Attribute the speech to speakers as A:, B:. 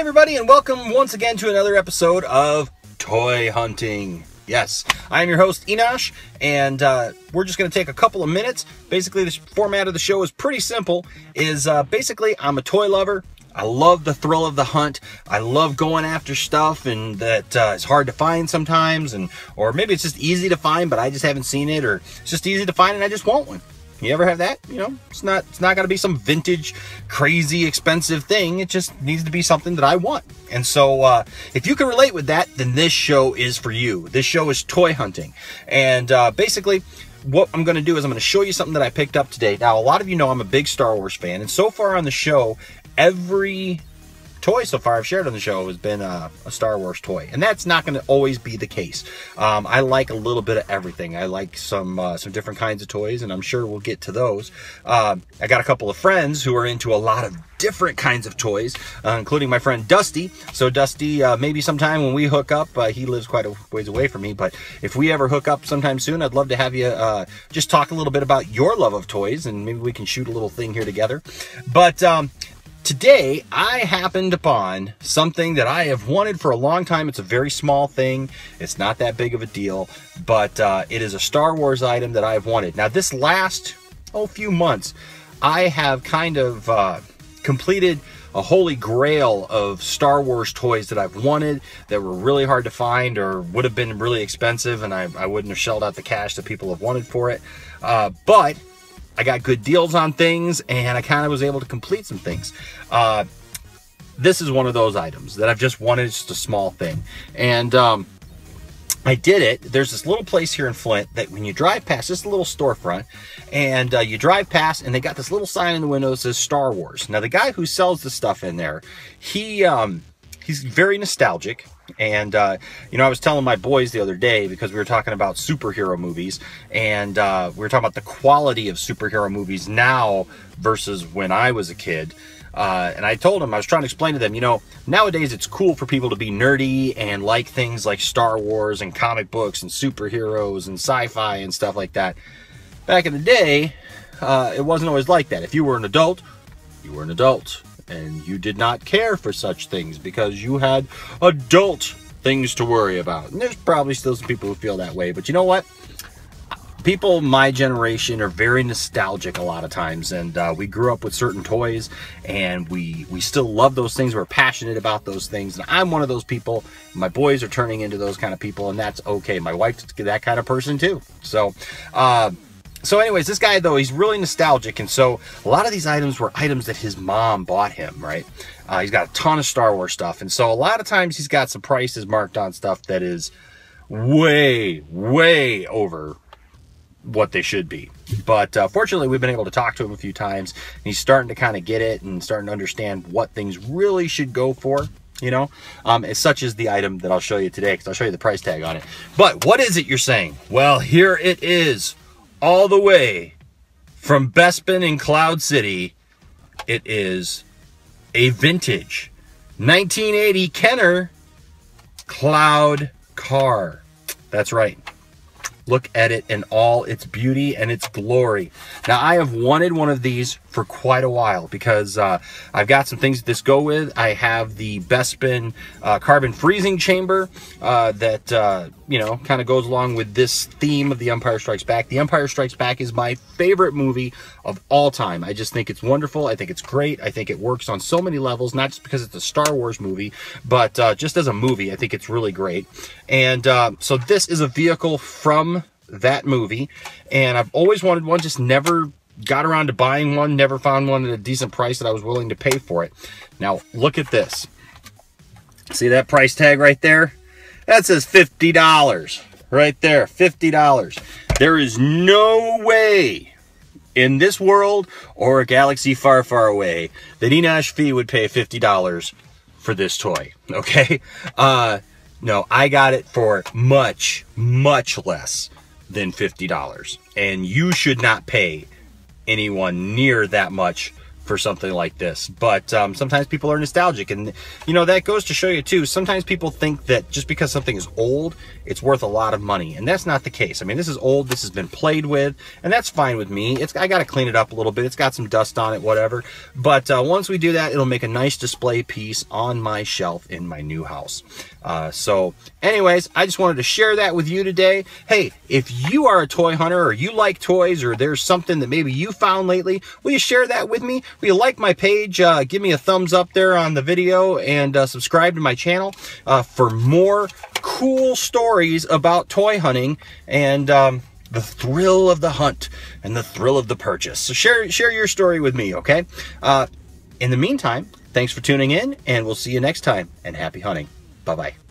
A: everybody, and welcome once again to another episode of Toy Hunting. Yes, I'm your host, Enosh, and we're just going to take a couple of minutes. Basically, the format of the show is pretty simple. Basically, I'm a toy lover. I love the thrill of the hunt. I love going after stuff and that is hard to find sometimes, or maybe it's just easy to find, but I just haven't seen it, or it's just easy to find and I just want one. You ever have that? You know, it's not got to be some vintage, crazy, expensive thing. It just needs to be something that I want. And so if you can relate with that, then this show is for you. This show is toy hunting. And basically, what I'm going to do is I'm going to show you something that I picked up today. Now, a lot of you know I'm a big Star Wars fan. And so far on the show, every toy so far I've shared on the show has been a Star Wars toy, and that's not going to always be the case. I like a little bit of everything. I like some different kinds of toys, and I'm sure we'll get to those. I got a couple of friends who are into a lot of different kinds of toys, including my friend Dusty. So Dusty, maybe sometime when we hook up, he lives quite a ways away from me, but if we ever hook up sometime soon, I'd love to have you just talk a little bit about your love of toys, and maybe we can shoot a little thing here together. But today, I happened upon something that I have wanted for a long time. It's a very small thing. It's not that big of a deal, but it is a Star Wars item that I've wanted. Now, this last few months, I have kind of completed a holy grail of Star Wars toys that I've wanted that were really hard to find or would have been really expensive, and I wouldn't have shelled out the cash that people have wanted for it. But I got good deals on things, and I kind of was able to complete some things. This is one of those items that I've just wanted, just a small thing. And I did it. There's this little place here in Flint that when you drive past, this little storefront, and you drive past, and they got this little sign in the window that says Star Wars. Now, the guy who sells the stuff in there, he's very nostalgic. And, you know, I was telling my boys the other day, because we were talking about superhero movies, and we were talking about the quality of superhero movies now versus when I was a kid. And I told them, I was trying to explain to them, you know, nowadays it's cool for people to be nerdy and like things like Star Wars and comic books and superheroes and sci-fi and stuff like that. Back in the day, it wasn't always like that. If you were an adult, you were an adult. And you did not care for such things because you had adult things to worry about. And there's probably still some people who feel that way. But you know what? People my generation are very nostalgic a lot of times. And we grew up with certain toys. And we still love those things. We're passionate about those things. And I'm one of those people. My boys are turning into those kind of people. And that's okay. My wife's that kind of person too. So anyways, this guy, though, he's really nostalgic, and so a lot of these items were items that his mom bought him, right? He's got a ton of Star Wars stuff, and so a lot of times he's got some prices marked on stuff that is way, way over what they should be. But fortunately, we've been able to talk to him a few times, and he's starting to kind of get it and starting to understand what things really should go for. You know, such as the item that I'll show you today, because I'll show you the price tag on it. But what is it you're saying? Well, here it is. All the way from Bespin in Cloud City, it is a vintage 1980 Kenner Cloud Car. That's right. Look at it in all its beauty and its glory. Now, I have wanted one of these for quite a while because I've got some things that this go with. I have the Bespin carbon freezing chamber that, you know, kind of goes along with this theme of The Empire Strikes Back. The Empire Strikes Back is my favorite movie of all time. I just think it's wonderful. I think it's great. I think it works on so many levels, not just because it's a Star Wars movie, but just as a movie, I think it's really great. And so this is a vehicle from that movie, and I've always wanted one, just never got around to buying one, never found one at a decent price that I was willing to pay for it. Now, look at this. See that price tag right there? That says $50 right there, $50. There is no way in this world or a galaxy far, far away that Enosh Fee would pay $50 for this toy, okay? No, I got it for much, much less than $50. And you should not pay anyone near that much for something like this. But sometimes people are nostalgic, and you know, that goes to show you too, sometimes people think that just because something is old, it's worth a lot of money, and that's not the case. I mean, this is old, this has been played with, and that's fine with me. I got to clean it up a little bit, it's got some dust on it, whatever, but once we do that, it'll make a nice display piece on my shelf in my new house. So anyways, I just wanted to share that with you today. Hey, if you are a toy hunter, or you like toys, or there's something that maybe you found lately, will you share that with me? Will you like my page, give me a thumbs up there on the video, and subscribe to my channel for more cool stories about toy hunting and the thrill of the hunt and the thrill of the purchase. So share your story with me, okay? In the meantime, thanks for tuning in, and we'll see you next time, and happy hunting. Bye-bye.